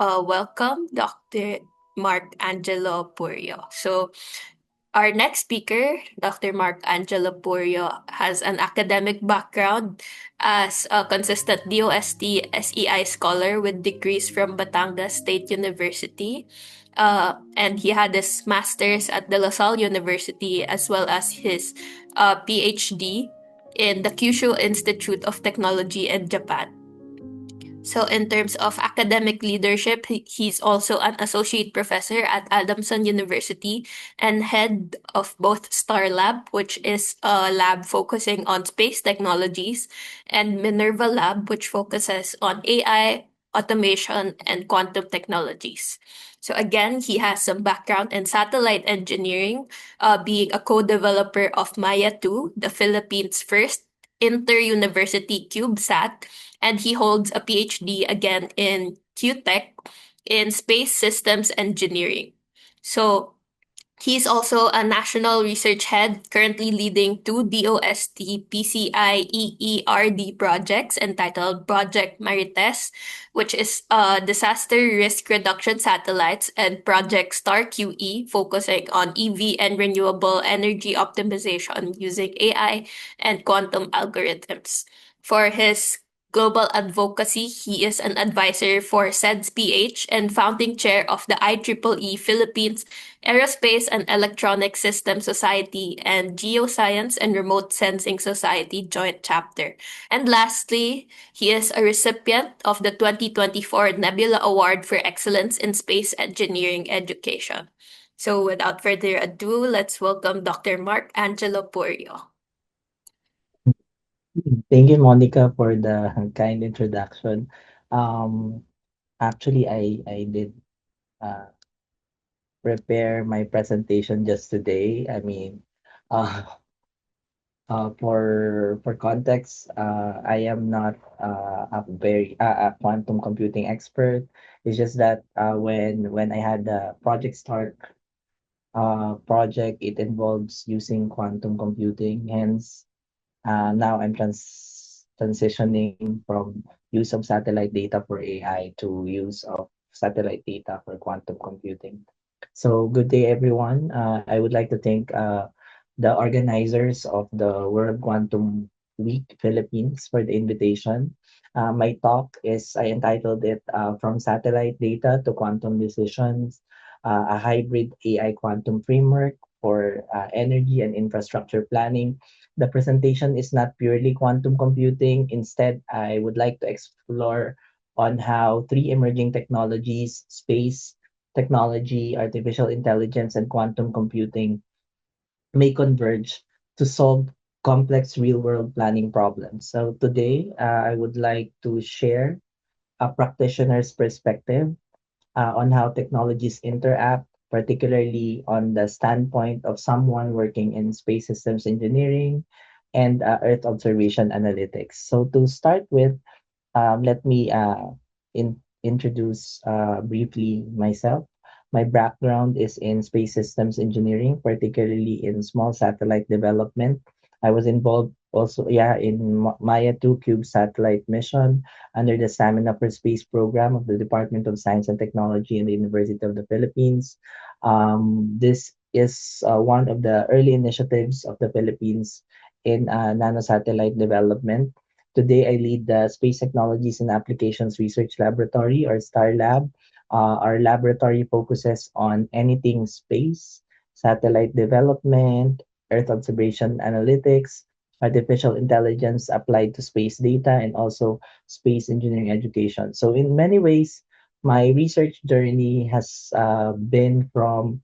welcome Dr. Mark Angelo Purio. So, our next speaker, Dr. Mark Angelo Purio, has an academic background as a consistent DOST SEI scholar with degrees from Batangas State University. And he had his master's at De La Salle University as well as his PhD in the Kyushu Institute of Technology in Japan. So, in terms of academic leadership, he's also an associate professor at Adamson University and head of both Star Lab, which is a lab focusing on space technologies, and Minerva Lab, which focuses on AI, automation, and quantum technologies. So, again, he has some background in satellite engineering, being a co developer of Maya 2, the Philippines' first inter-university CubeSat, and he holds a PhD again in QTech in space systems engineering. So he's also a national research head, currently leading two DOST PCI EERD projects entitled Project Marites, which is disaster risk reduction satellites, and Project Star QE, focusing on EV and renewable energy optimization using AI and quantum algorithms. For his global advocacy, he is an advisor for SEDS-PH and founding chair of the IEEE Philippines Aerospace and Electronic Systems Society and Geoscience and Remote Sensing Society Joint Chapter. And lastly, he is a recipient of the 2024 Nebula Award for Excellence in Space Engineering Education. So without further ado, let's welcome Dr. Mark Angelo Purio. Thank you, Monica, for the kind introduction. Um, Actually, I did uh, prepare my presentation just today. I mean, uh, for context, I am not a quantum computing expert. It's just that when I had the Project Start project, it involves using quantum computing. Hence, now I'm transitioning from use of satellite data for AI to use of satellite data for quantum computing. So good day, everyone. I would like to thank the organizers of the World Quantum Week Philippines for the invitation. My talk is, I entitled it From Satellite Data to Quantum Decisions, a hybrid AI quantum framework for energy and infrastructure planning. The presentation is not purely quantum computing. Instead, I would like to explore on how three emerging technologies, space technology, artificial intelligence, and quantum computing may converge to solve complex real-world planning problems. So today, I would like to share a practitioner's perspective on how technologies interact, particularly on the standpoint of someone working in space systems engineering and Earth observation analytics. So to start with, let me introduce briefly myself. My background is in space systems engineering, particularly in small satellite development. I was involved also, in Maya 2 Cube satellite mission under the Stamina for Space program of the Department of Science and Technology in the University of the Philippines. This is one of the early initiatives of the Philippines in nanosatellite development. Today, I lead the Space Technologies and Applications Research Laboratory, or STAR Lab. Our laboratory focuses on anything space, satellite development, Earth observation analytics, artificial intelligence applied to space data, and also space engineering education. So, in many ways, my research journey has been from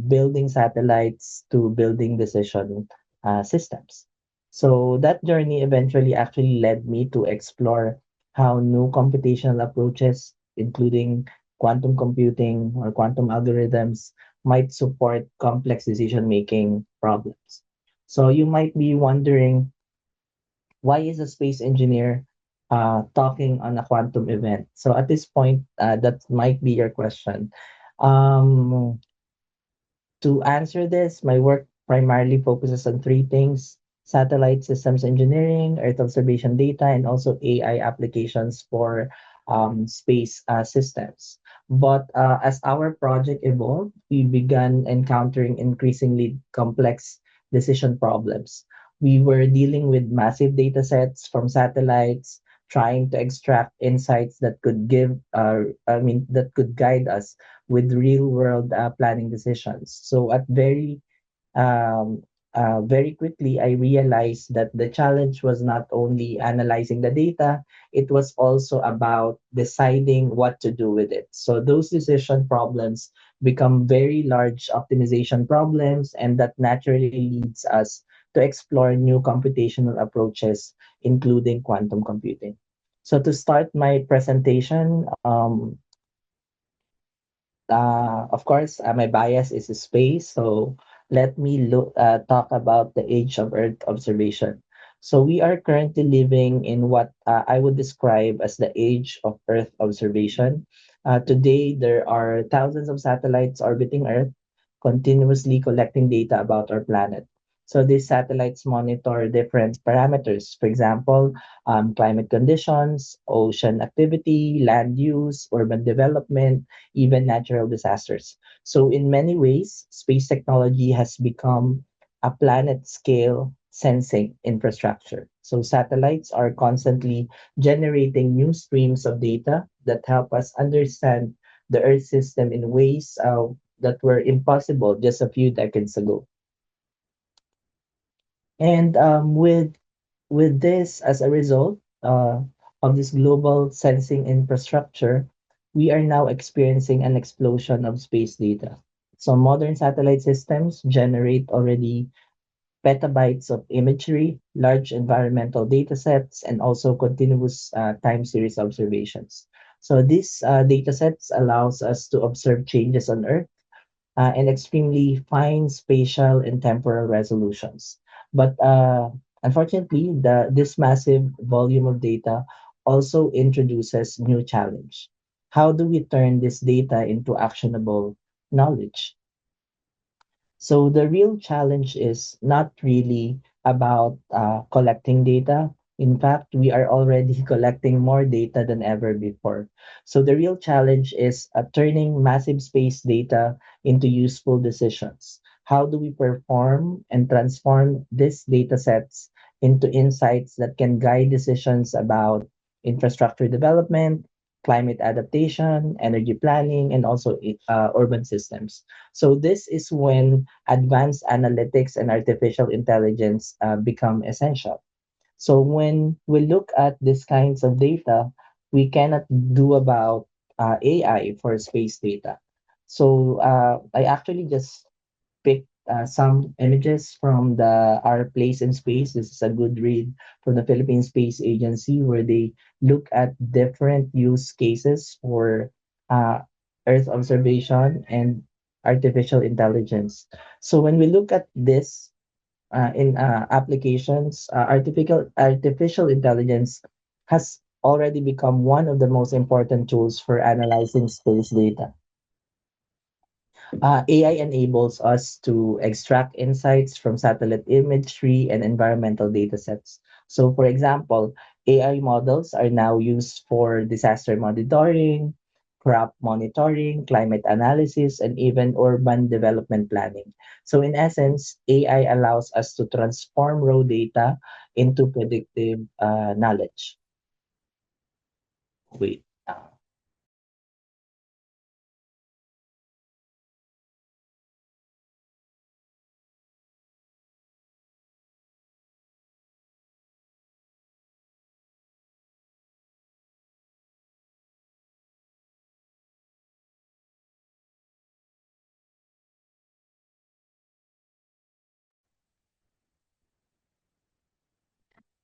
building satellites to building decision systems. So that journey eventually actually led me to explore how new computational approaches, including quantum computing or quantum algorithms, might support complex decision making problems. So you might be wondering, why is a space engineer talking on a quantum event? So at this point, that might be your question. Um, to answer this, my work primarily focuses on three things: satellite systems engineering, Earth observation data, and also AI applications for space systems. But as our project evolved, we began encountering increasingly complex decision problems. We were dealing with massive data sets from satellites, trying to extract insights that could that could guide us with real world planning decisions. So um, very quickly, I realized that the challenge was not only analyzing the data, it was also about deciding what to do with it. So those decision problems become very large optimization problems, and that naturally leads us to explore new computational approaches, including quantum computing. So to start my presentation, of course, my bias is space, so let me talk about the age of Earth observation. So we are currently living in what I would describe as the age of Earth observation. Today, there are thousands of satellites orbiting Earth, continuously collecting data about our planet. So these satellites monitor different parameters, for example, climate conditions, ocean activity, land use, urban development, even natural disasters. So, in many ways, space technology has become a planet scale sensing infrastructure. So, satellites are constantly generating new streams of data that help us understand the Earth system in ways that were impossible just a few decades ago. And with this, as a result of this global sensing infrastructure, we are now experiencing an explosion of space data. So modern satellite systems generate already petabytes of imagery, large environmental data sets, and also continuous time series observations. So these data sets allows us to observe changes on Earth and extremely fine spatial and temporal resolutions. But unfortunately, this massive volume of data also introduces new challenge. How do we turn this data into actionable knowledge? So the real challenge is not really about collecting data. In fact, we are already collecting more data than ever before. So the real challenge is turning massive space data into useful decisions. How do we perform and transform these data sets into insights that can guide decisions about infrastructure development, climate adaptation, energy planning, and also urban systems? So this is when advanced analytics and artificial intelligence become essential. So when we look at these kinds of data, we cannot do about AI for space data. So I actually just picked some images from the Our Place in Space. This is a good read from the Philippine Space Agency where they look at different use cases for uh, Earth observation and artificial intelligence. So when we look at this in applications, artificial intelligence has already become one of the most important tools for analyzing space data. AI enables us to extract insights from satellite imagery and environmental data sets. So, for example, AI models are now used for disaster monitoring, crop monitoring, climate analysis, and even urban development planning. So, in essence, AI allows us to transform raw data into predictive knowledge. Wait.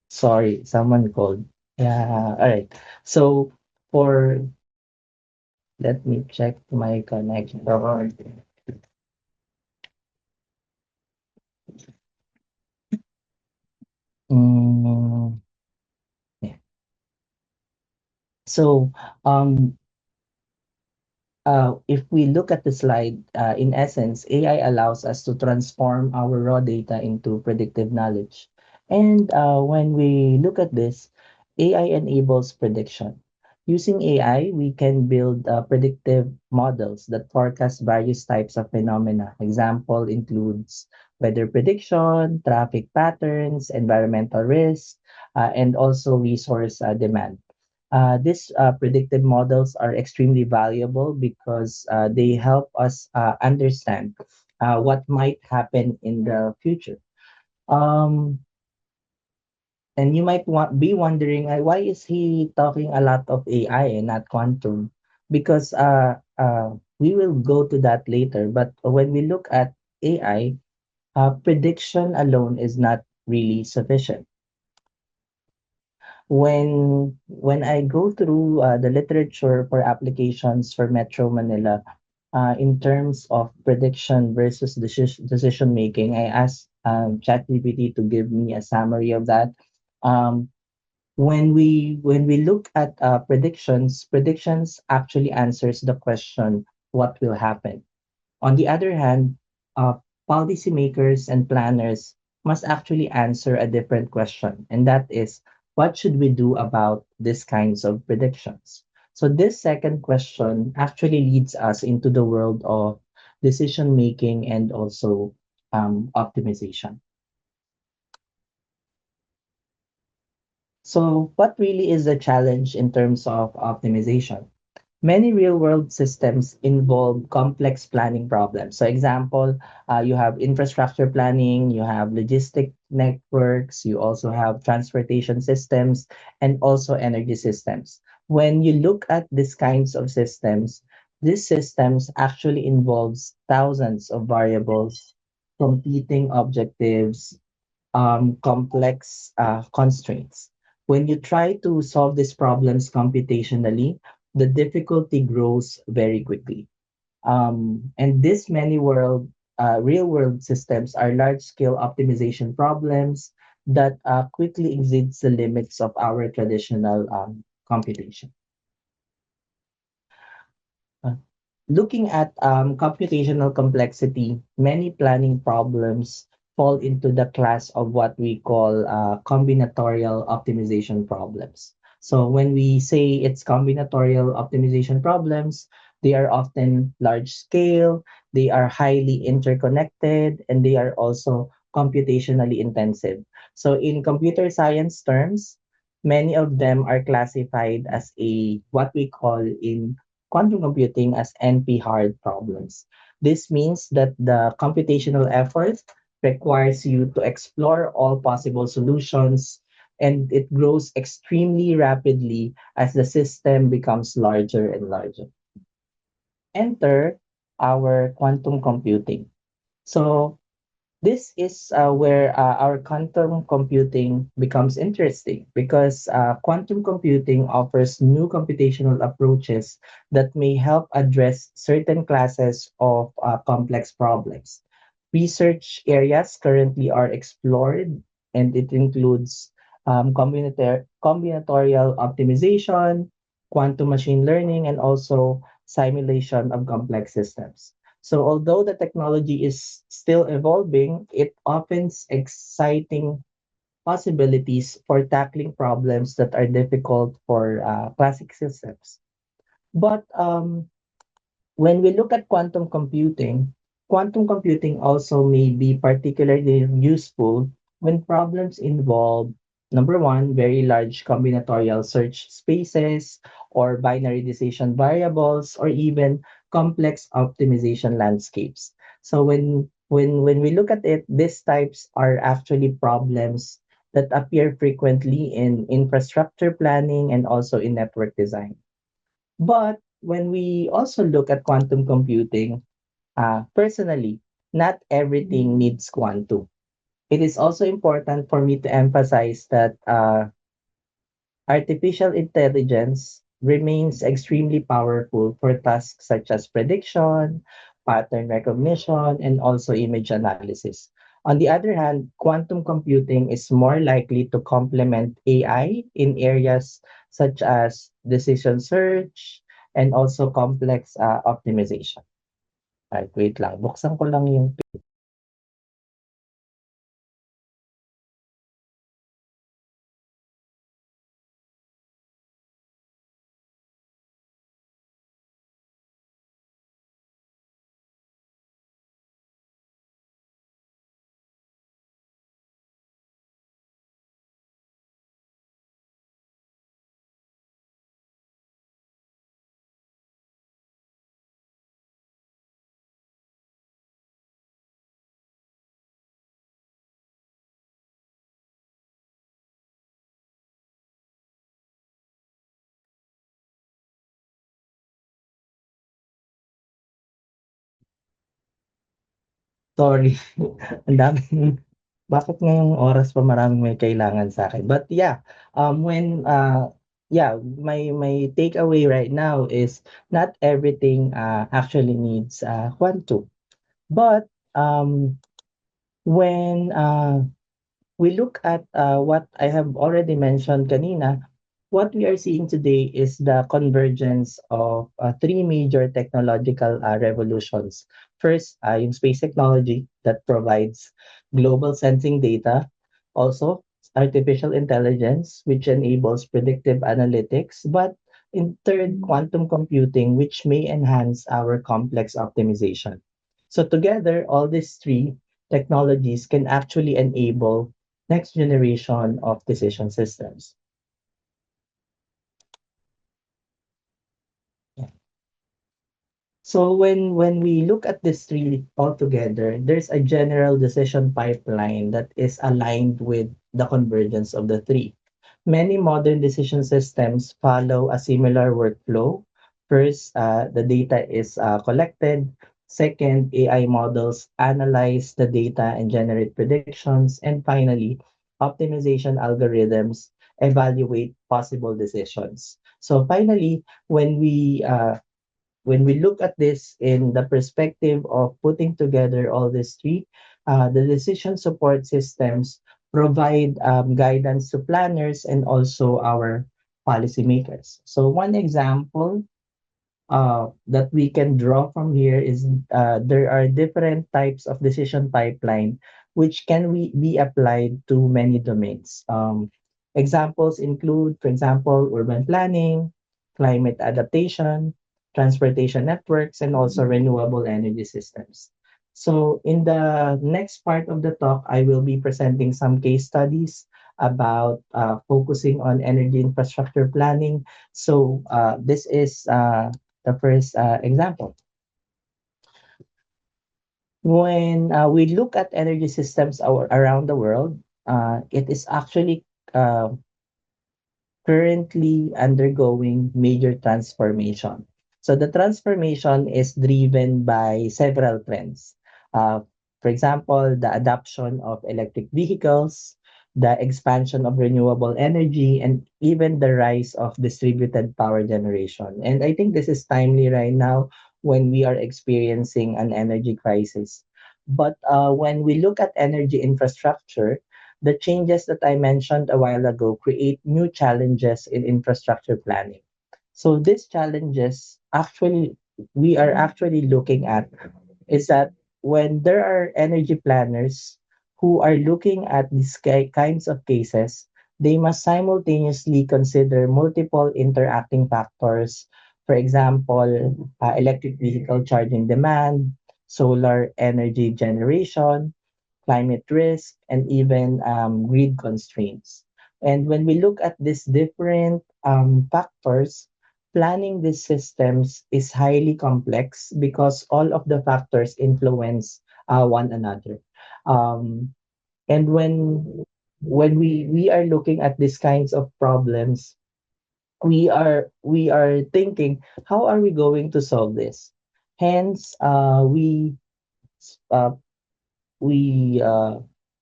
Sorry, someone called. Yeah, all right. So, for let me check my connection. Mm, yeah. So, um, if we look at the slide, in essence, AI allows us to transform our raw data into predictive knowledge. And when we look at this, AI enables prediction. Using AI, we can build predictive models that forecast various types of phenomena. Example includes weather prediction, traffic patterns, environmental risk, and also resource demand. These predictive models are extremely valuable because they help us understand what might happen in the future. Um, and you might be wondering, why is he talking a lot of AI and not quantum? Because we will go to that later. But when we look at AI, prediction alone is not really sufficient. When I go through the literature for applications for Metro Manila, in terms of prediction versus decision making, I asked ChatGPT to give me a summary of that. Um, when we look at predictions actually answers the question what will happen. On the other hand, uh, policymakers and planners must actually answer a different question, and that is, what should we do about these kinds of predictions? So this second question actually leads us into the world of decision making and also optimization. So what really is the challenge in terms of optimization? Many real world systems involve complex planning problems. So, example, you have infrastructure planning, you have logistic networks, you also have transportation systems, and also energy systems. When you look at these kinds of systems, these systems actually involves thousands of variables, competing objectives, complex constraints. When you try to solve these problems computationally, the difficulty grows very quickly. And these real world systems are large scale optimization problems that quickly exceeds the limits of our traditional computation. Uh, Looking at computational complexity, many planning problems fall into the class of what we call combinatorial optimization problems. So when we say it's combinatorial optimization problems, they are often large scale, they are highly interconnected, and they are also computationally intensive. So in computer science terms, many of them are classified as a what we call in quantum computing as NP-hard problems. This means that the computational effort requires you to explore all possible solutions, and it grows extremely rapidly as the system becomes larger and larger. Enter our quantum computing. So this is where our quantum computing becomes interesting because quantum computing offers new computational approaches that may help address certain classes of complex problems. Research areas currently are explored, and it includes combinatorial optimization, quantum machine learning, and also simulation of complex systems. So although the technology is still evolving, it offers exciting possibilities for tackling problems that are difficult for classic systems. But when we look at quantum computing also may be particularly useful when problems involve number one, very large combinatorial search spaces or binary decision variables or even complex optimization landscapes. So when we look at it, these types are actually problems that appear frequently in infrastructure planning and also in network design. But when we also look at quantum computing, personally, not everything needs quantum. It is also important for me to emphasize that artificial intelligence remains extremely powerful for tasks such as prediction, pattern recognition, and also image analysis. On the other hand, quantum computing is more likely to complement AI in areas such as decision search and also complex optimization. Right, wait lang. Buksan ko lang yung Sorry, ang daming bakit ngayong oras pa maraming may kailangan sa'kin. But yeah, yeah, my takeaway right now is not everything, actually needs, quantum. But, when, we look at, what I have already mentioned kanina, what we are seeing today is the convergence of, three major technological, revolutions. First, yung space technology that provides global sensing data. Also, artificial intelligence, which enables predictive analytics. But in third, quantum computing, which may enhance our complex optimization. So together, all these three technologies can actually enable next generation of decision systems. So when we look at these three altogether, there's a general decision pipeline that is aligned with the convergence of the three. Many modern decision systems follow a similar workflow. First, the data is, collected. Second, AI models analyze the data and generate predictions. And finally, optimization algorithms evaluate possible decisions. So finally, when we look at this in the perspective of putting together all these three, the decision support systems provide, guidance to planners and also our policymakers. So one example, that we can draw from here is, there are different types of decision pipeline which be applied to many domains. Examples include, for example, urban planning, climate adaptation, transportation networks, and also renewable energy systems. So in the next part of the talk, I will be presenting some case studies about, focusing on energy infrastructure planning. So this is, the first, example. When, we look at energy systems around the world, it is actually, uh, currently undergoing major transformation. So the transformation is driven by several trends. Uh, for example, the adoption of electric vehicles, the expansion of renewable energy, and even the rise of distributed power generation. And I think this is timely right now when we are experiencing an energy crisis. But when we look at energy infrastructure, the changes that I mentioned a while ago create new challenges in infrastructure planning. So these challenges actually we are actually looking at is that when there are energy planners who are looking at these kinds of cases, they must simultaneously consider multiple interacting factors. For example, electric vehicle charging demand, solar energy generation, climate risk, and even, grid constraints. And when we look at these different, factors, planning these systems is highly complex because all of the factors influence, one another. Um, and when we are looking at these kinds of problems, we are thinking, how are we going to solve this? Hence, uh, we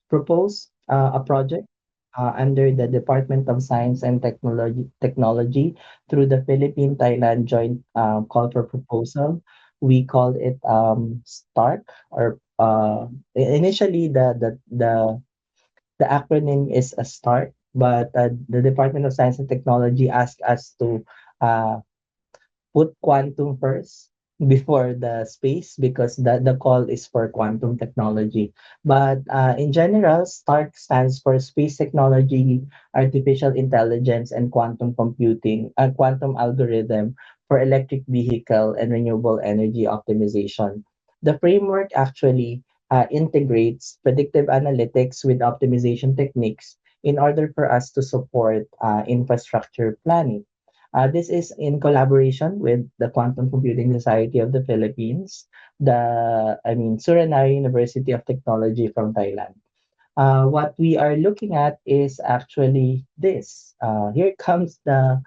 proposed, a project, under the Department of Science and Technology through the Philippine-Thailand Joint, Call for Proposal. We called it, STARK, or, initially the acronym is a STARK, but, the Department of Science and Technology asked us to, uh, put quantum first before the space because the call is for quantum technology. But, in general, STARC stands for Space Technology, Artificial Intelligence, and Quantum Computing, quantum algorithm for electric vehicle and renewable energy optimization. The framework actually, integrates predictive analytics with optimization techniques in order for us to support, infrastructure planning. This is in collaboration with the Quantum Computing Society of the Philippines, Suriname University of Technology from Thailand. What we are looking at is actually this. Here comes the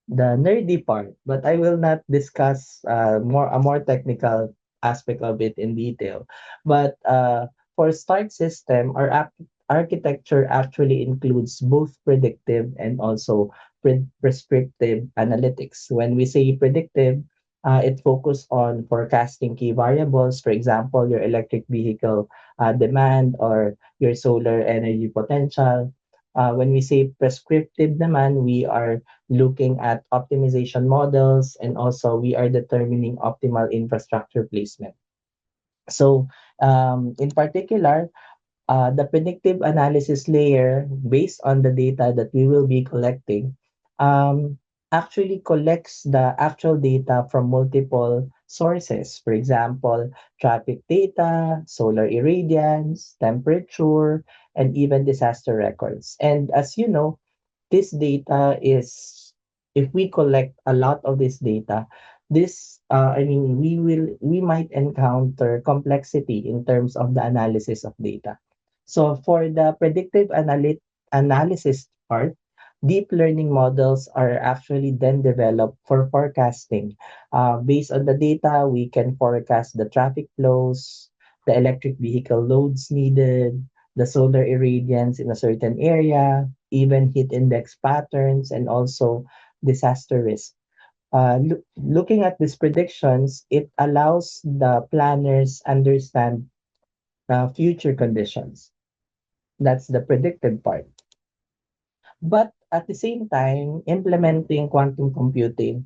nerdy part, but I will not discuss, more technical, aspect of it in detail. But for Start system, our architecture actually includes both predictive and also prescriptive analytics. When we say predictive, it focuses on forecasting key variables, for example, your electric vehicle demand or your solar energy potential. When we say prescriptive demand, we are looking at optimization models, and also we are determining optimal infrastructure placement. So, in particular, the predictive analysis layer, based on the data that we will be collecting, um, actually collects the actual data from multiple sources. For example, traffic data, solar irradiance, temperature, and even disaster records. And as you know, this data is, if we collect a lot of this data, I mean, we might encounter complexity in terms of the analysis of data. So for the predictive analysis part, deep learning models are actually then developed for forecasting. Based on the data, we can forecast the traffic flows, the electric vehicle loads needed, the solar irradiance in a certain area, even heat index patterns, and also disaster risk. Looking at these predictions, it allows the planners understand future conditions. That's the predictive part. But at the same time, implementing quantum computing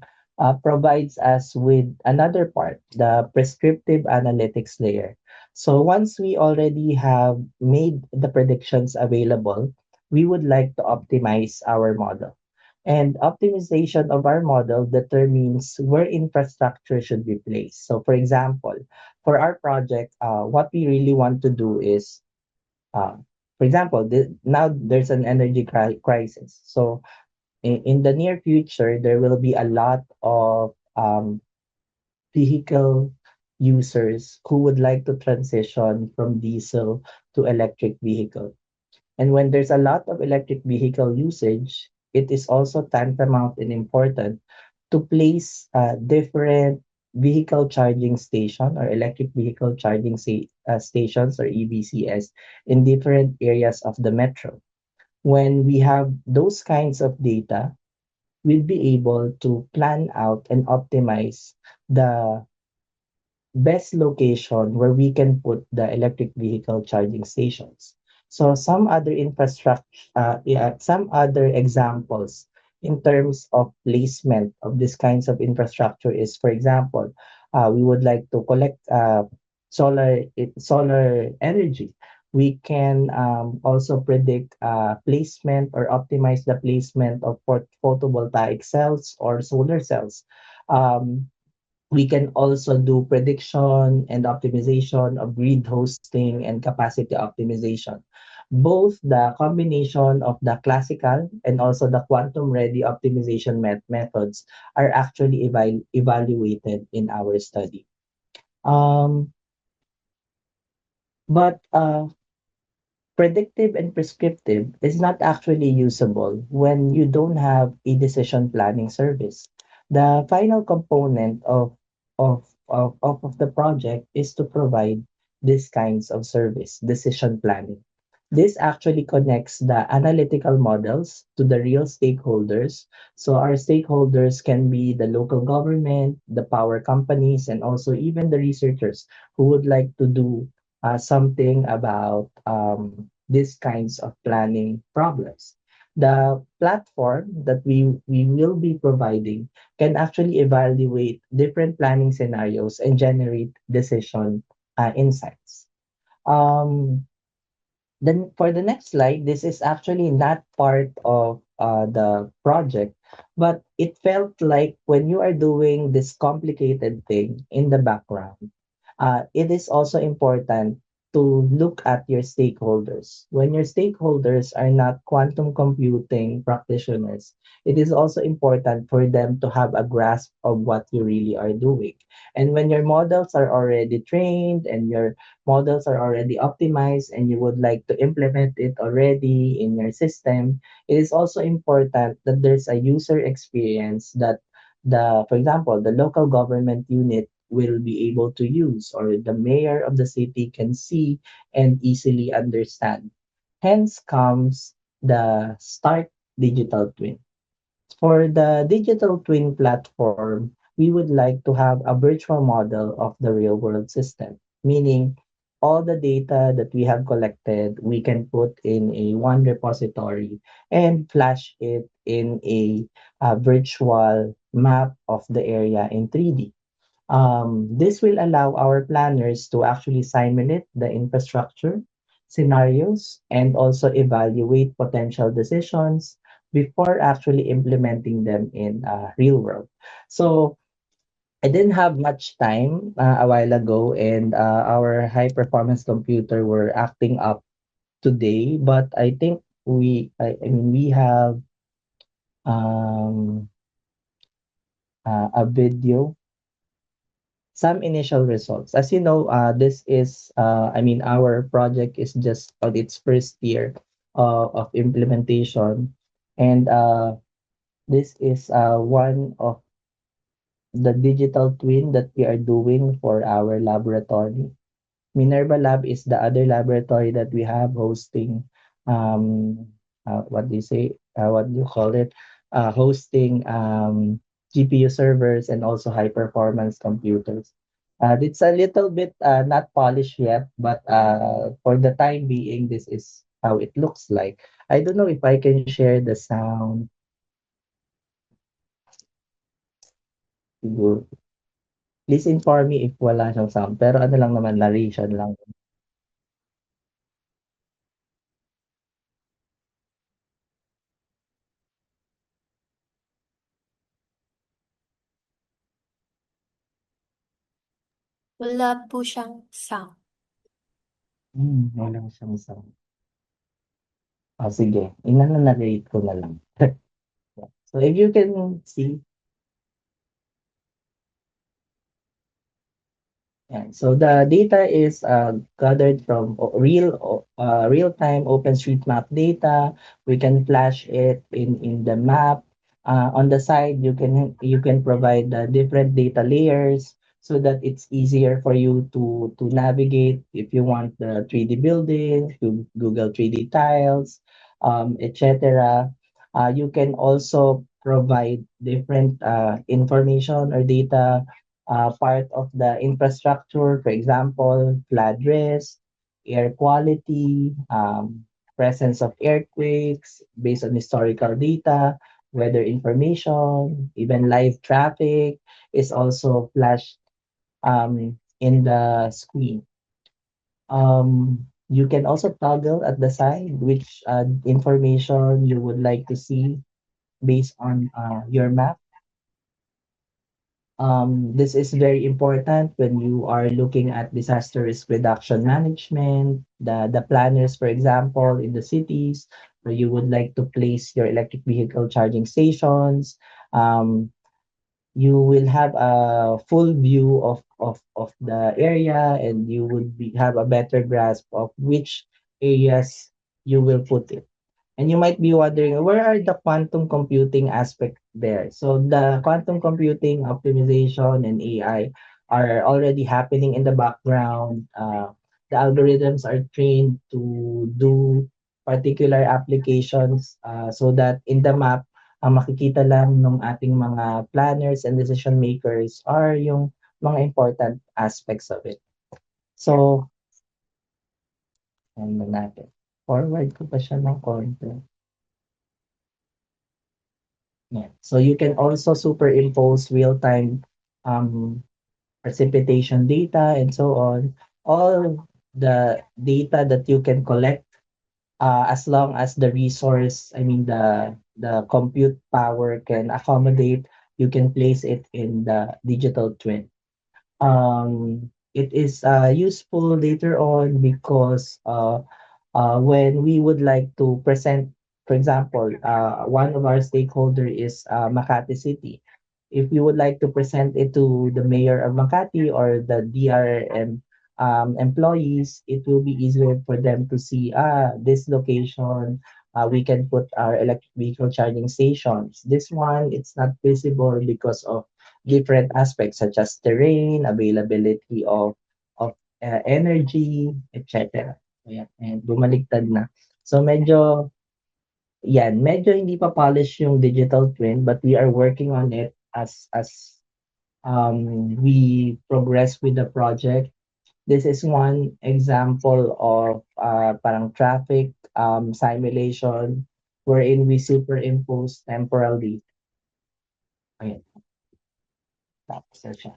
provides us with another part, the prescriptive analytics layer. So once we already have made the predictions available, we would like to optimize our model. And optimization of our model determines where infrastructure should be placed. So for example, for our project, what we really want to do is uh, for example, now there's an energy crisis. So in the near future, there will be a lot of vehicle users who would like to transition from diesel to electric vehicle. And when there's a lot of electric vehicle usage, it is also tantamount and important to place different vehicle charging station or electric vehicle charging stations or EVCS in different areas of the metro. When we have those kinds of data, we'll be able to plan out and optimize the best location where we can put the electric vehicle charging stations. So some other infrastructure, some other examples in terms of placement of these kinds of infrastructure is, for example, we would like to collect solar energy. We can also predict placement or optimize the placement of photovoltaic cells or solar cells. Um, we can also do prediction and optimization of grid hosting and capacity optimization. Both the combination of the classical and also the quantum ready optimization methods are actually evaluated in our study. Um, but predictive and prescriptive is not actually usable when you don't have a decision planning service. The final component of the project is to provide these kinds of service, decision planning. This actually connects the analytical models to the real stakeholders. So our stakeholders can be the local government, the power companies, and also even the researchers who would like to do something about these kinds of planning problems. The platform that we will be providing can actually evaluate different planning scenarios and generate decision insights. Um, then for the next slide, this is actually not part of the project, but it felt like when you are doing this complicated thing in the background, it is also important to look at your stakeholders. When your stakeholders are not quantum computing practitioners, it is also important for them to have a grasp of what you really are doing. And when your models are already trained and your models are already optimized and you would like to implement it already in your system, it is also important that there's a user experience that for example, the local government unit will be able to use, or the mayor of the city can see and easily understand. Hence comes the Start Digital Twin. For the digital twin platform, we would like to have a virtual model of the real world system, meaning all the data that we have collected, we can put in a one repository and flash it in a virtual map of the area in 3D. This will allow our planners to actually simulate the infrastructure scenarios and also evaluate potential decisions before actually implementing them in real world. So I didn't have much time a while ago, and our high performance computer were acting up today, but I think I mean, we have um, a video, some initial results. As you know, this is, I mean, our project is just on its first year of implementation. And this is one of the digital twin that we are doing for our laboratory. Minerva Lab is the other laboratory that we have hosting, um, what do you say? What do you call it? Hosting GPU servers and also high performance computers. It's a little bit not polished yet, but for the time being, this is how it looks like. I don't know if I can share the sound. Siguro. Please inform me if wala siyang sound. Pero ano lang naman, narration lang. Wala po siyang sound. Wala siyang sound. Sige. Ina-narrate ko na lang. So if you can see, yeah. So the data is gathered from real-time OpenStreetMap data. We can flash it in the map. On the side, you can provide the different data layers so that it's easier for you to navigate if you want the 3D buildings, to Google 3D tiles, etc. You can also provide different information or data, part of the infrastructure, for example, flood risk, air quality, presence of earthquakes based on historical data, weather information, even live traffic is also flashed in the screen. You can also toggle at the side which information you would like to see based on your map. This is very important when you are looking at disaster risk reduction management, the planners, for example, in the cities where you would like to place your electric vehicle charging stations. Um, you will have a full view of the area, and you would have a better grasp of which areas you will put it. And you might be wondering, where are the quantum computing aspect there? So the quantum computing, optimization, and AI are already happening in the background. The algorithms are trained to do particular applications, so that in the map, ang makikita lang ng ating mga planners and decision makers are yung mga important aspects of it. So, ano natin? Forward ko pa siya ng konti. Yeah. So you can also superimpose real-time um, precipitation data and so on. All the data that you can collect, as long as the resource, I mean the compute power can accommodate, you can place it in the digital twin. It is useful later on because when we would like to present, for example, one of our stakeholder is Makati City. If we would like to present it to the mayor of Makati or the DRM employees, it will be easier for them to see, this location, we can put our electric vehicle charging stations. This one, it's not visible because of different aspects such as terrain, availability of energy, etc. Ayan, and bumaliktad na. So medyo medyo hindi pa polish yung digital twin, but we are working on it as we progress with the project. This is one example of parang traffic simulation wherein we superimpose temporal data. Ayan, tapos na siya.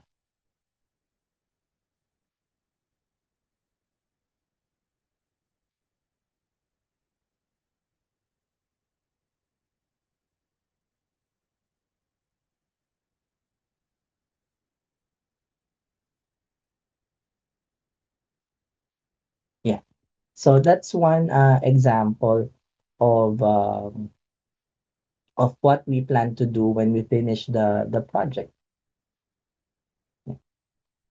Yeah. So that's one example of what we plan to do when we finish the project.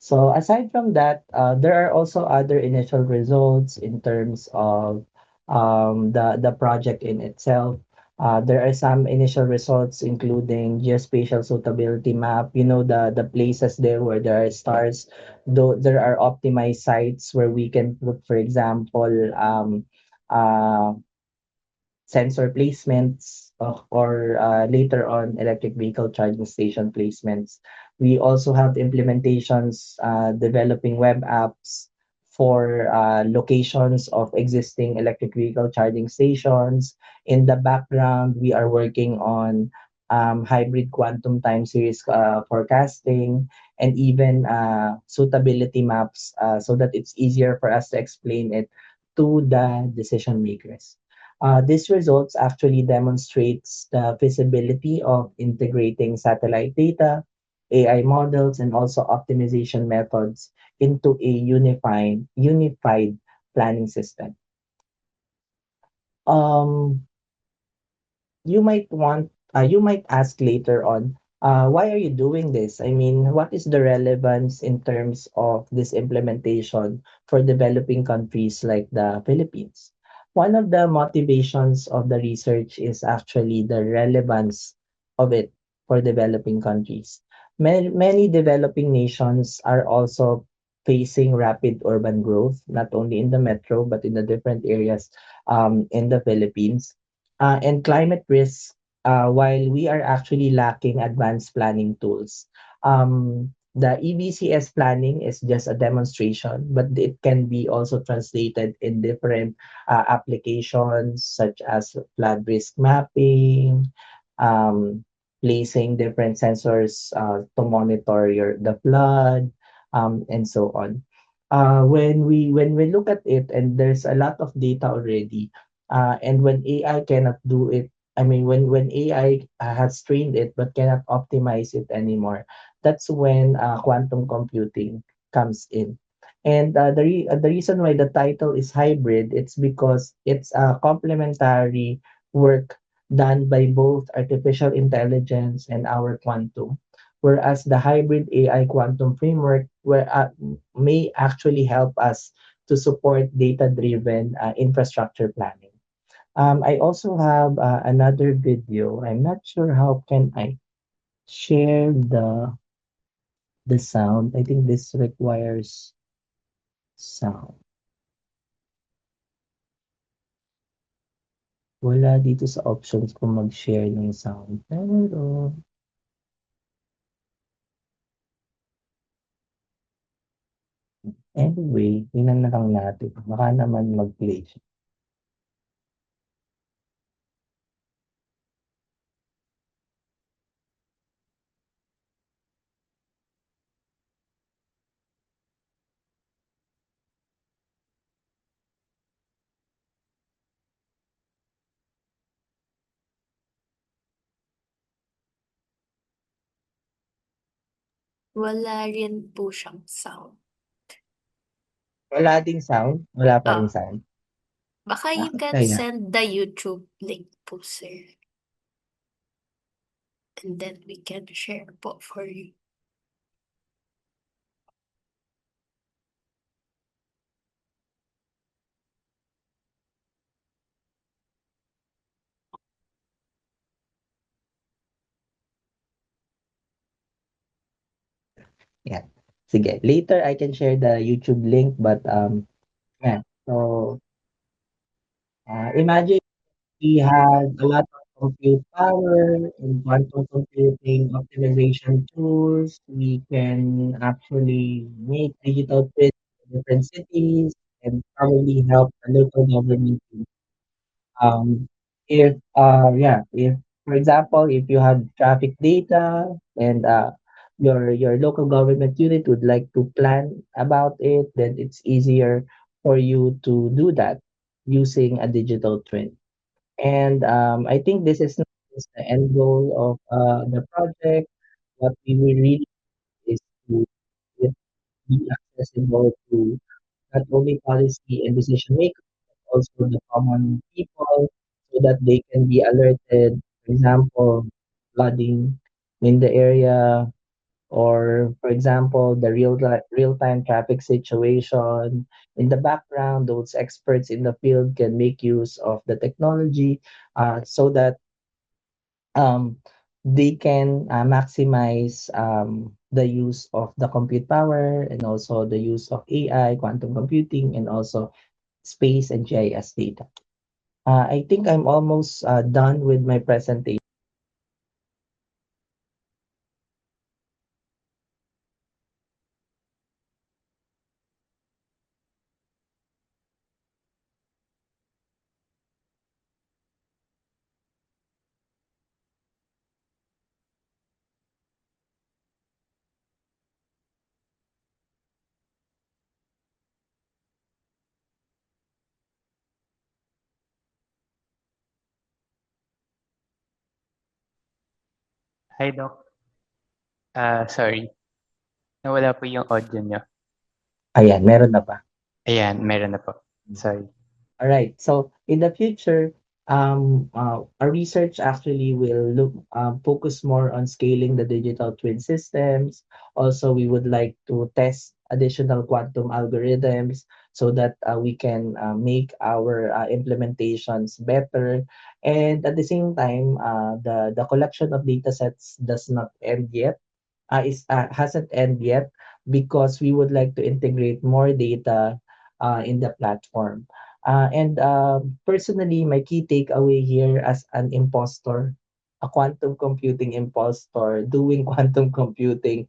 So aside from that, there are also other initial results in terms of the project in itself. There are some initial results including geospatial suitability map. You know the places there where there are stars. Though there are optimized sites where we can put, for example, uh, sensor placements or later on electric vehicle charging station placements. We also have implementations developing web apps for locations of existing electric vehicle charging stations. In the background, we are working on hybrid quantum time series forecasting and even suitability maps so that it's easier for us to explain it to the decision makers. This results actually demonstrates the feasibility of integrating satellite data, AI models, and also optimization methods into a unified planning system. Um, you might ask later on, why are you doing this? I mean, what is the relevance in terms of this implementation for developing countries like the Philippines? One of the motivations of the research is actually the relevance of it for developing countries. Many developing nations are also facing rapid urban growth, not only in the metro, but in the different areas in the Philippines and climate risk, while we are actually lacking advanced planning tools. The EBCS planning is just a demonstration, but it can be also translated in different applications such as flood risk mapping, um, placing different sensors to monitor the flood, and so on. When we look at it, and there's a lot of data already, and when AI cannot do it, I mean, when AI has trained it but cannot optimize it anymore, that's when quantum computing comes in. And the reason why the title is hybrid, it's because it's a complementary work done by both artificial intelligence and our quantum. Whereas the hybrid AI quantum framework may actually help us to support data-driven infrastructure planning. I also have another video. I'm not sure how can I share the sound. I think this requires sound. Wala dito sa options kung mag-share ng sound. Pero anyway, tingnan na lang natin. Baka naman mag-play siya. Wala rin po siyang sound. Wala ding sound? Wala pa ring Ah, sound? baka you Bakit can kaya? send the YouTube link po, sir. And then we can share po for you. Yeah. Sige, later I can share the YouTube link, but yeah. So imagine we had a lot of compute power and quantum computing optimization tools. We can actually make digital twins in different cities and probably help the local government. If yeah, if for example, if you have traffic data and your local government unit would like to plan about it, then it's easier for you to do that using a digital twin. And I think this is not just the end goal of the project. What we will really is to it be accessible to not only policy and decision makers, but also the common people so that they can be alerted. For example, flooding in the area, or for example, the real-time traffic situation. In the background, those experts in the field can make use of the technology so that um, they can maximize the use of the compute power and also the use of AI, quantum computing, and also space and GIS data. I think I'm almost done with my presentation. Hi, Doc. Sorry, nawala po yung audio niyo. Ayan, meron na ba? Ayan, meron na po. Sorry. All right. So in the future, our research actually will look focus more on scaling the digital twin systems. Also, we would like to test additional quantum algorithms so that we can make our implementations better. And at the same time, the collection of data sets does not end yet is hasn't ended yet because we would like to integrate more data in the platform. And personally, my key takeaway here as an impostor, a quantum computing impostor, doing quantum computing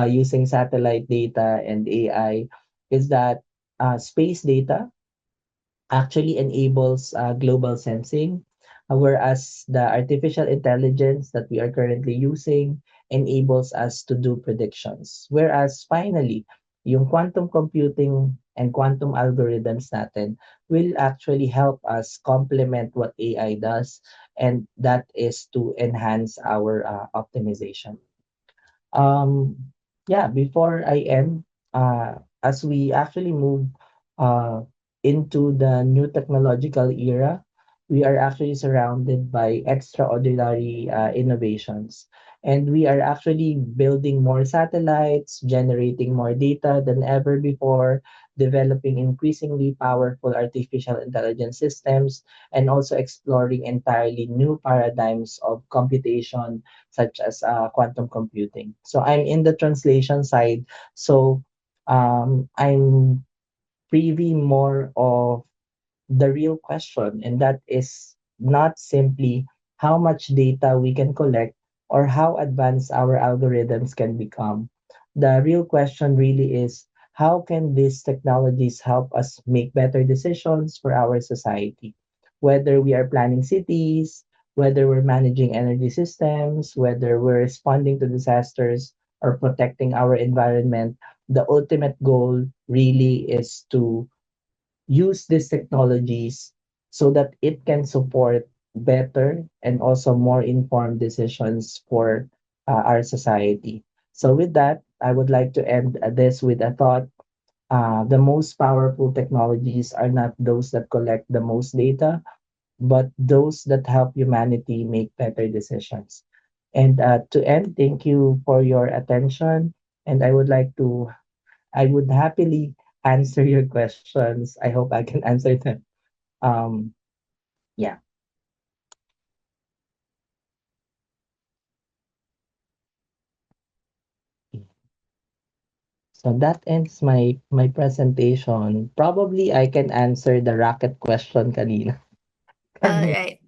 using satellite data and AI, is that space data actually enables global sensing, whereas the artificial intelligence that we are currently using enables us to do predictions. Whereas finally, yung quantum computing and quantum algorithms natin will actually help us complement what AI does, and that is to enhance our optimization. Um, yeah, before I end, as we actually move uh, into the new technological era, we are actually surrounded by extraordinary innovations. And we are actually building more satellites, generating more data than ever before, developing increasingly powerful artificial intelligence systems, and also exploring entirely new paradigms of computation such as quantum computing. So I'm in the translation side. So I'm privy more of the real question, and that is not simply how much data we can collect or how advanced our algorithms can become. The real question really is how can these technologies help us make better decisions for our society? Whether we are planning cities, whether we're managing energy systems, whether we're responding to disasters or protecting our environment, the ultimate goal really is to use these technologies so that it can support better and also more informed decisions for our society. So, with that, I would like to end this with a thought. The most powerful technologies are not those that collect the most data, but those that help humanity make better decisions. And to end, thank you for your attention. And I would happily answer your questions. I hope I can answer them. Um, yeah. So that ends my presentation. Probably I can answer the rocket question kanina. All right.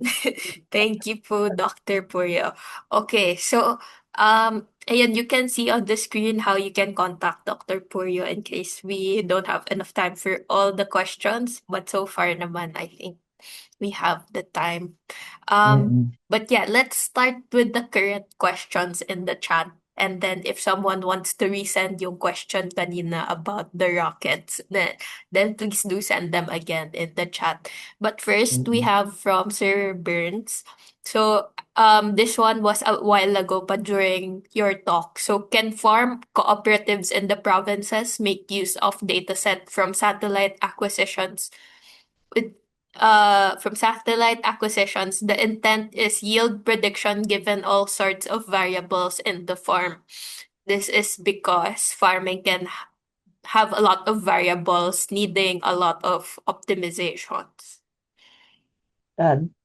Thank you po, Dr. Purio. Okay, so ayan, you can see on the screen how you can contact Dr. Purio in case we don't have enough time for all the questions. But so far naman, I think we have the time. Mm-mm. But yeah, let's start with the current questions in the chat. And then if someone wants to resend yung question kanina about the rockets, then please do send them again in the chat. But first, we Mm-mm. have from Sir Burns. So, this one was a while ago, but during your talk. So, can farm cooperatives in the provinces make use of dataset from satellite acquisitions? With from satellite acquisitions, the intent is yield prediction given all sorts of variables in the farm. This is because farming can have a lot of variables needing a lot of optimizations.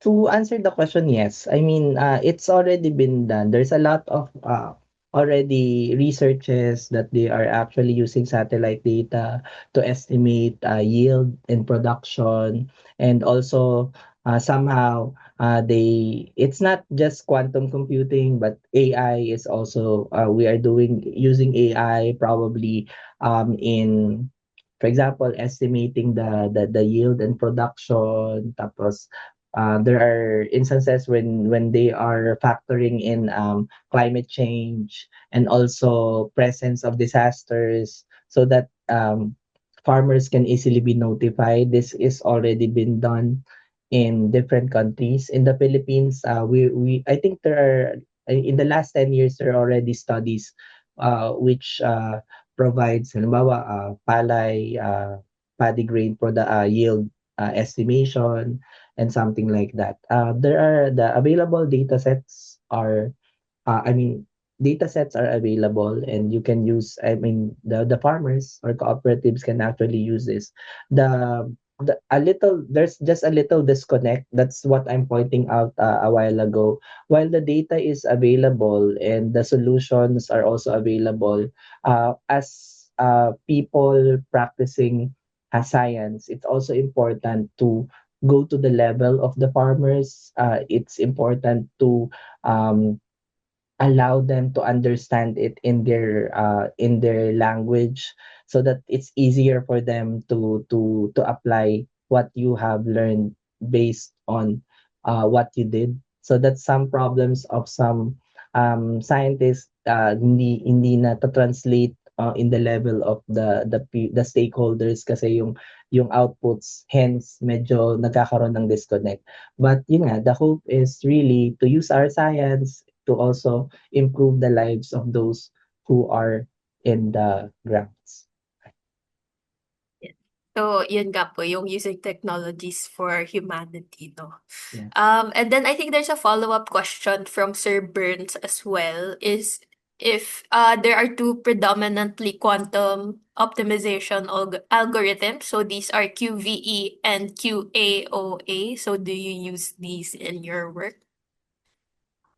To answer the question, yes. I mean, it's already been done. There's a lot of already researches that they are actually using satellite data to estimate yield and production, and also somehow it's not just quantum computing, but AI is also we are doing using AI probably in, for example, estimating the yield and production. Tapos there are instances when they are factoring in climate change and also presence of disasters, so that farmers can easily be notified. This is already been done in different countries. In the Philippines, we I think there are in the last 10 years there are already studies which provides halimbawa palay, paddy grain yield estimation and something like that. There are the available data sets are I mean, data sets are available and you can use, I mean, the farmers or cooperatives can actually use this. The, there's just a little disconnect. That's what I'm pointing out a while ago. While the data is available and the solutions are also available, as people practicing science, it's also important to go to the level of the farmers. It's important to um, allow them to understand it in their language, so that it's easier for them to apply what you have learned based on what you did. So that some problems of some scientists hindi na to translate in the level of the stakeholders, kasi yung outputs, hence medyo nagkakaroon ng disconnect. But yun nga, the hope is really to use our science to also improve the lives of those who are in the grounds. Yeah. So, yun nga po, yung using technologies for humanity, no? Yeah. And then I think there's a follow-up question from Sir Burns as well, is if there are two predominantly quantum optimization algorithms, so these are QVE and QAOA. So do you use these in your work?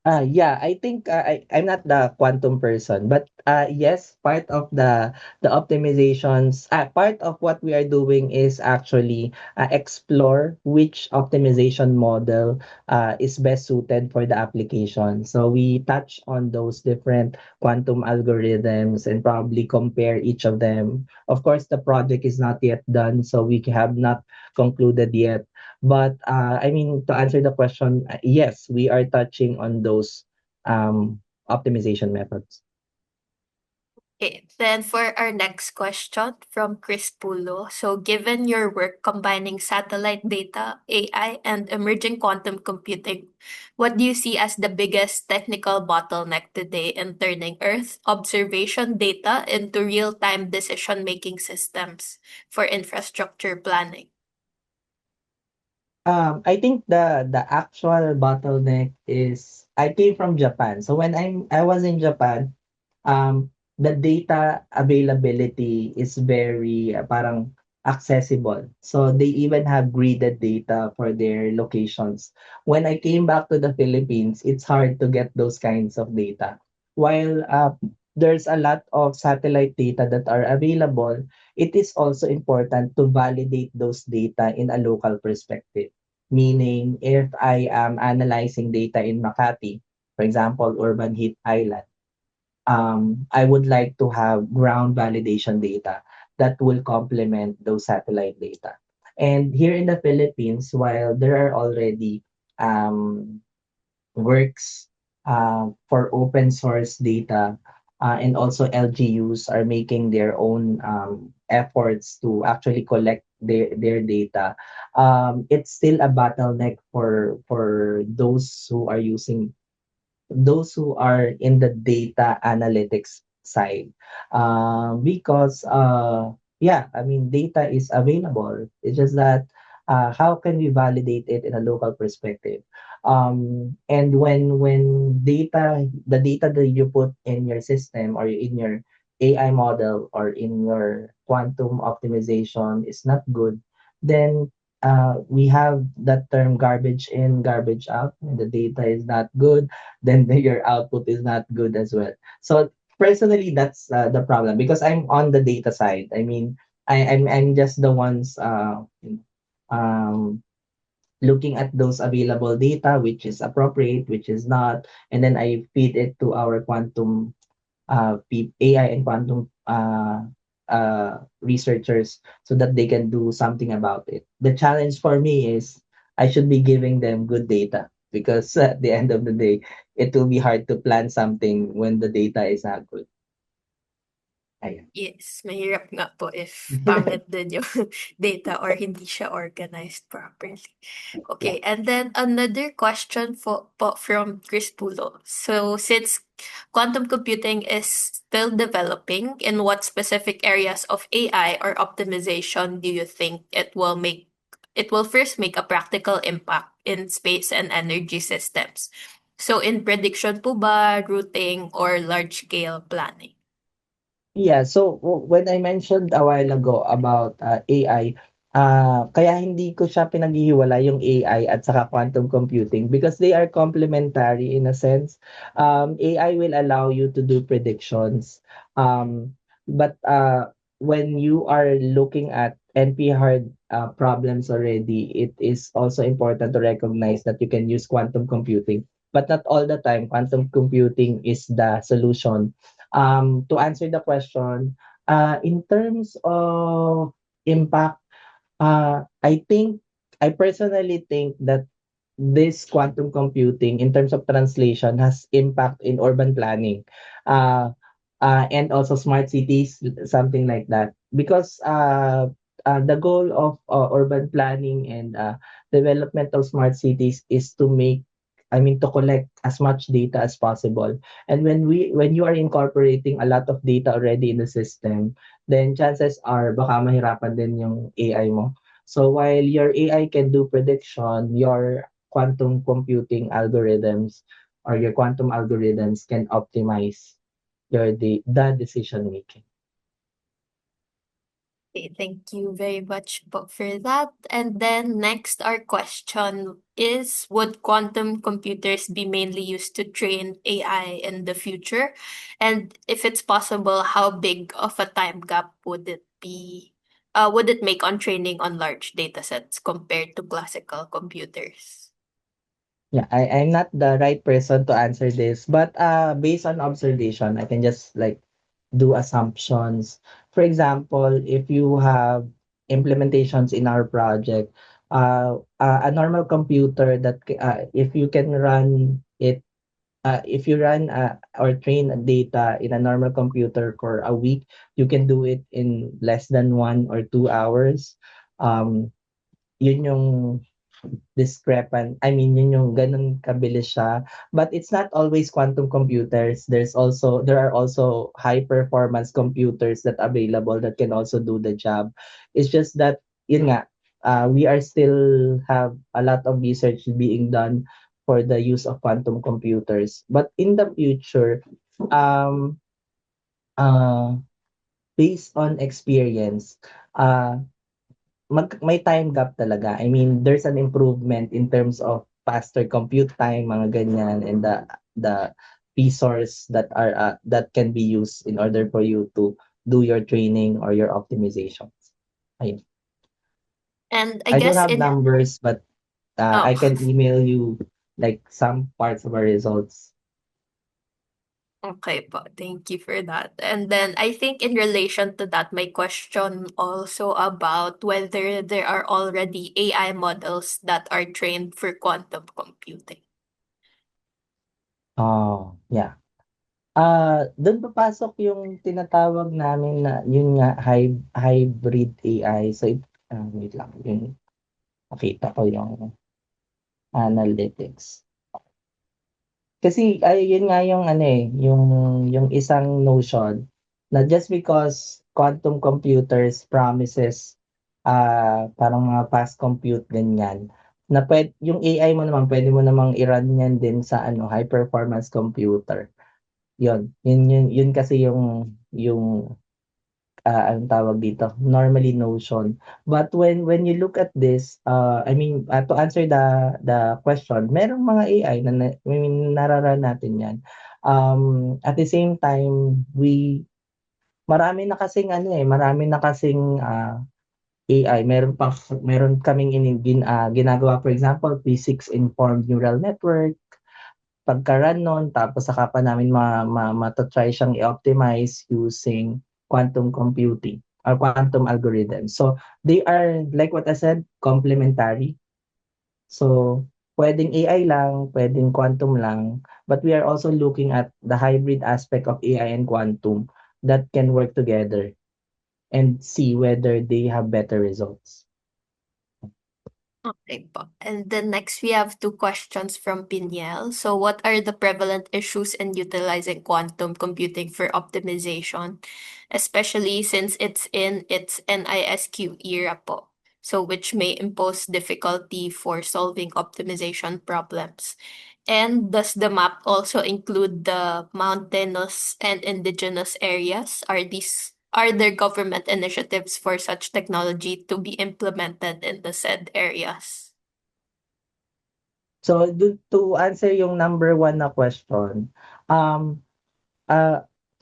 Yeah, I think I'm not the quantum person, but yes, part of the optimizations, part of what we are doing is actually explore which optimization model is best suited for the application. So we touch on those different quantum algorithms and probably compare each of them. Of course, the project is not yet done, so we have not concluded yet. But I mean, to answer the question, yes, we are touching on those optimization methods. Okay, then for our next question from Chris Pulo. So, given your work combining satellite data, AI, and emerging quantum computing, what do you see as the biggest technical bottleneck today in turning Earth observation data into real-time decision-making systems for infrastructure planning? I think the actual bottleneck is I came from Japan. So when I was in Japan, the data availability is very parang accessible. So they even have gridded data for their locations. When I came back to the Philippines, it's hard to get those kinds of data. While there's a lot of satellite data that are available, it is also important to validate those data in a local perspective. Meaning, if I am analyzing data in Makati, for example, urban heat island, I would like to have ground validation data that will complement those satellite data. And here in the Philippines, while there are already um, works for open source data, and also LGUs are making their own efforts to actually collect their data. It's still a bottleneck for those who are in the data analytics side, because yeah, I mean, data is available. It's just that how can we validate it in a local perspective? And when the data that you put in your system or in your AI model or in your quantum optimization is not good, then we have that term garbage in, garbage out. And the data is not good, then your output is not good as well. So personally, that's the problem because I'm on the data side. I mean, I'm just the ones um, looking at those available data, which is appropriate, which is not, and then I feed it to our quantum AI and quantum researchers so that they can do something about it. The challenge for me is I should be giving them good data because at the end of the day, it will be hard to plan something when the data is not good. Ayan. Yes, mahirap nga po if pangit din yung data or hindi siya organized properly. Yeah. Okay, and then another question from Chris Pulo. So, since quantum computing is still developing, in what specific areas of AI or optimization do you think it will first make a practical impact in space and energy systems? So, in prediction po ba, routing, or large-scale planning? Yeah, so when I mentioned a while ago about AI, kaya hindi ko siya pinaghihiwalay yung AI at saka quantum computing because they are complementary in a sense. AI will allow you to do predictions, but when you are looking at NP-hard problems already, it is also important to recognize that you can use quantum computing, but not all the time. Quantum computing is the solution. To answer the question, in terms of impact, I personally think that this quantum computing, in terms of translation, has impact in urban planning, uh, and also smart cities, something like that. Because the goal of urban planning and development of smart cities is to to collect as much data as possible. And when you are incorporating a lot of data already in the system, then chances are baka mahirapan din yung AI mo. So while your AI can do prediction, your quantum computing algorithms or your quantum algorithms can optimize the decision making. Okay, thank you very much for that. And then next, our question is, would quantum computers be mainly used to train AI in the future? And if it's possible, how big of a time gap would it be? Would it make on training on large data sets compared to classical computers? Yeah, I'm not the right person to answer this, but based on observation, I can just like do assumptions. For example, if you have implementations in our project, a normal computer if you can run it, if you run or train data in a normal computer for a week, you can do it in less than 1 or 2 hours. Um, yun yung yun yung ganun kabilis siya. But it's not always quantum computers. There are also high performance computers that available that can also do the job. It's just that, yun nga, we are still have a lot of research being done for the use of quantum computers. But in the future, um, uh, based on experience, uh, may time gap talaga. I mean, there's an improvement in terms of faster compute time, mga ganyan, and the resource that can be used in order for you to do your training or your optimizations. Ayun. And I I don't guess have in numbers, but oh, I can email you like some parts of our results. okay po. Thank you for that. And then I think in relation to that, my question also about whether there are already AI models that are trained for quantum computing. Oh, yeah. Dun papasok yung tinatawag namin na yun nga hybrid AI. So wait lang, yung makita ko yung analytics. Kasi ay yun nga yung ano eh, yung isang notion na just because quantum computers promises parang mga fast compute ganyan na yung AI mo naman pwede mo namang i-run yan din sa ano high performance computer. Yun kasi yung anong tawag dito, normally notion. But when you look at this, I mean, to answer the question, merong mga AI I mean, nararaan natin yan. At the same time, marami na kasing ano eh, marami na kasing AI. Meron kaming ginagawa, for example, physics-informed neural network, pagka-run nun, tapos saka pa namin mata-try siyang i-optimize using quantum computing or quantum algorithms. So, they are, like what I said, complementary. So, pwedeng AI lang, pwedeng quantum lang, but we are also looking at the hybrid aspect of AI and quantum that can work together and see whether they have better results. Okay po. And then next we have two questions from Piniel. So what are the prevalent issues in utilizing quantum computing for optimization, especially since it's in its NISQ era po? So which may impose difficulty for solving optimization problems. And does the map also include the mountainous and indigenous areas? Are there government initiatives for such technology to be implemented in the said areas? So, to answer yung number one na question, um,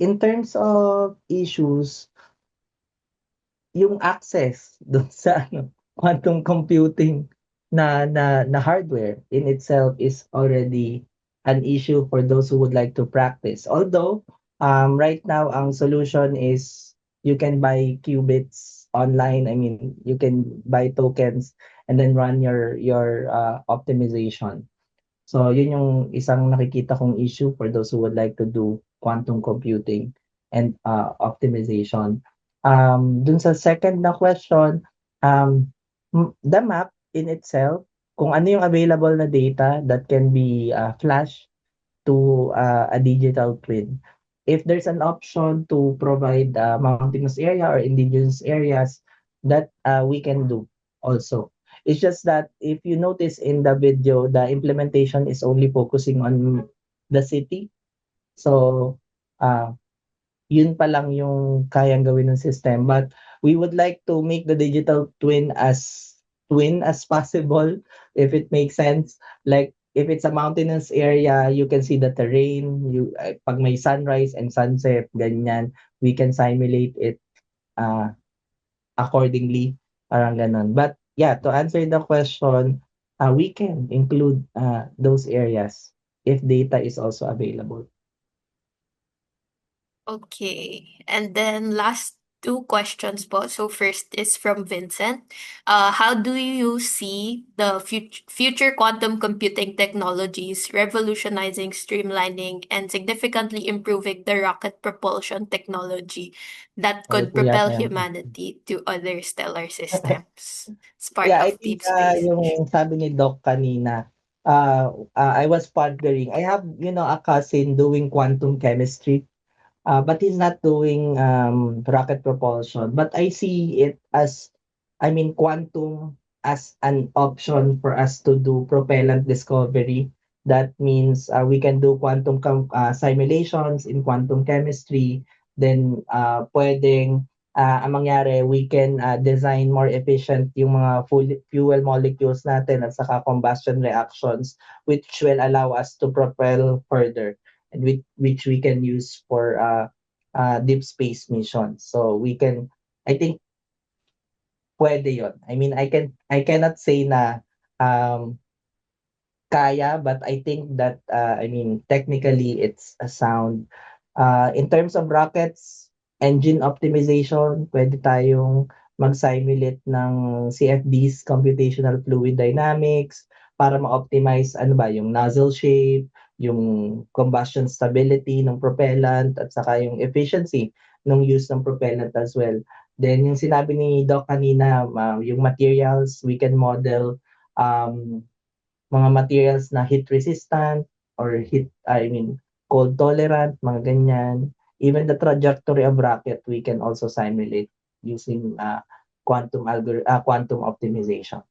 in terms of issues, yung access dun sa ano, quantum computing na hardware in itself is already an issue for those who would like to practice. Although, right now, ang solution is you can buy qubits online. I mean, you can buy tokens and then run your optimization. So, yun yung isang nakikita kong issue for those who would like to do quantum computing and optimization. Dun sa second na question, the map in itself, kung ano yung available na data that can be flashed to a digital twin. If there's an option to provide mountainous area or indigenous areas, that we can do also. It's just that if you notice in the video, the implementation is only focusing on the city. So, uh, yun pa lang yung kayang gawin ng system. But we would like to make the digital twin as possible, if it makes sense. Like, if it's a mountainous area, you can see the terrain. Pag may sunrise and sunset, ganyan, we can simulate it uh, accordingly. Parang ganun. But yeah, to answer the question, we can include those areas if data is also available. Okay. And then last two questions po. So first is from Vincent. How do you see the future quantum computing technologies revolutionizing, streamlining, and significantly improving the rocket propulsion technology that Okay could po yata propel yan. humanity to other stellar systems as part Yeah, I of think deep space? yung sabi ni Doc kanina, I was pondering. I have, a cousin doing quantum chemistry, but he's not doing rocket propulsion. But I see it as, I mean, quantum as an option for us to do propellant discovery. That means we can do simulations in quantum chemistry. Then pwedeng ang mangyari, we can design more efficient yung mga fuel molecules natin at saka combustion reactions, which will allow us to propel further. and which we can use for deep space missions. So we can, I think, pwede yon. I mean, I cannot say na um, kaya, but I think that, I mean, technically it's a sound. In terms of rockets, engine optimization, pwede tayong mag-simulate ng CFDs, computational fluid dynamics, para ma-optimize ano ba, yung nozzle shape, yung combustion stability ng propellant, at saka yung efficiency ng use ng propellant as well. Then yung sinabi ni Doc kanina, yung materials, we can model um, mga materials na heat resistant or I mean, cold tolerant, mga ganyan. Even the trajectory of rocket, we can also simulate using quantum optimization.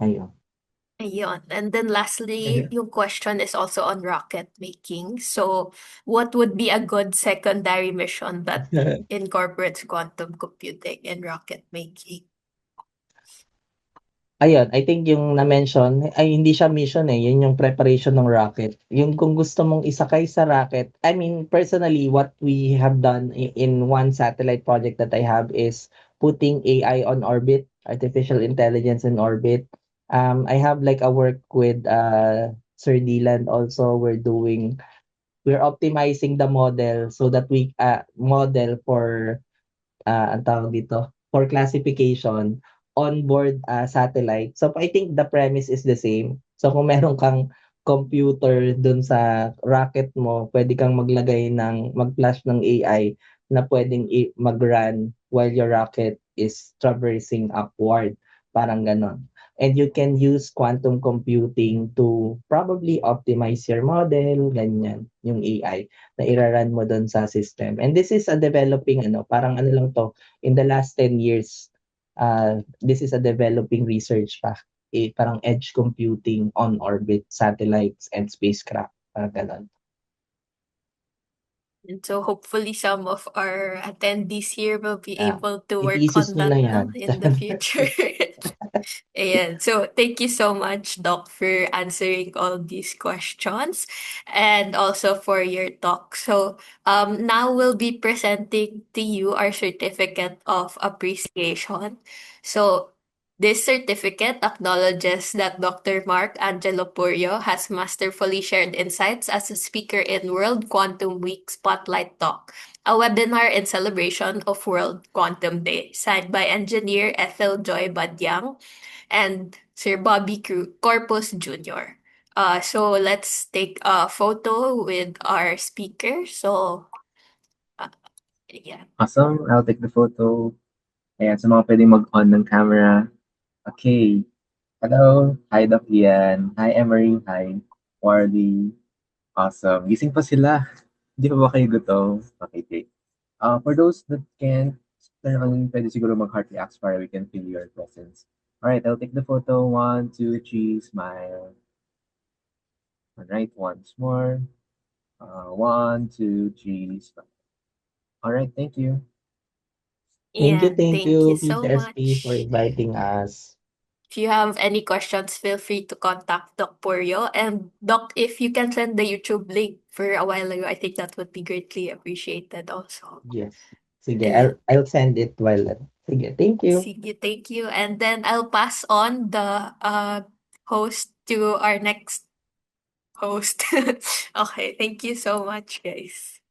Ayun. Ayun. And then lastly, yung question is also on rocket making. So, what would be a good secondary mission that incorporates quantum computing in rocket making? Ayun, I think yung na-mention, ay hindi siya mission eh, yun yung preparation ng rocket. Yung kung gusto mong isakay sa rocket, I mean, personally, what we have done in one satellite project that I have is putting AI on orbit, artificial intelligence in orbit. I have like a work with Sir Dylan also. We're optimizing the model so that we model for ang tawag dito, for classification on board satellite. So I think the premise is the same. So kung meron kang computer dun sa rocket mo, pwede kang mag-flash ng AI na pwedeng mag-run while your rocket is traversing upward. Parang ganon. And you can use quantum computing to probably optimize your model, ganyan, yung AI na iraran mo doon sa system. And this is a developing parang ano lang to, in the last 10 years, this is a developing research pa. Parang edge computing on orbit satellites and spacecraft. Parang ganon. And so hopefully some of our attendees here will be Yeah. able to work Itiisis on nyo that na no, yan. in the future. Ayan. So thank you so much, Doc, for answering all these questions and also for your talk. So now we'll be presenting to you our certificate of appreciation. So this certificate acknowledges that Dr. Mark Angelo Purio has masterfully shared insights as a speaker in World Quantum Week Spotlight Talk, a webinar in celebration of World Quantum Day, signed by engineer Ethel Joy Badyang and Sir Bobby Corpus Jr. So let's take a photo with our speaker. So, yeah. Awesome. I'll take the photo. Ayan, sa mga pwedeng mag-on ng camera. Okay. Hello. Hi, Doc Ian. Hi, Emery. Hi, Wardy. Awesome. Gising pa sila. Hindi pa ba kayo gutom? Okay, great. For those that can't, pwede siguro mag-heart reacts para we can feel your presence. Alright, I'll take the photo. 1, 2, 3, smile. Alright, once more. 1, 2, 3, smile. Alright, thank you. Yeah, Thank thank you you, so PCSP, for much. inviting us. If you have any questions, feel free to contact Doc Purio. And Doc, if you can send the YouTube link for a while ago, I think that would be greatly appreciated also. Yes. Sige, Ayan. I'll send it while. Sige, thank you. Sige, thank you. And then I'll pass on the host to our next host. Okay, thank you so much, guys.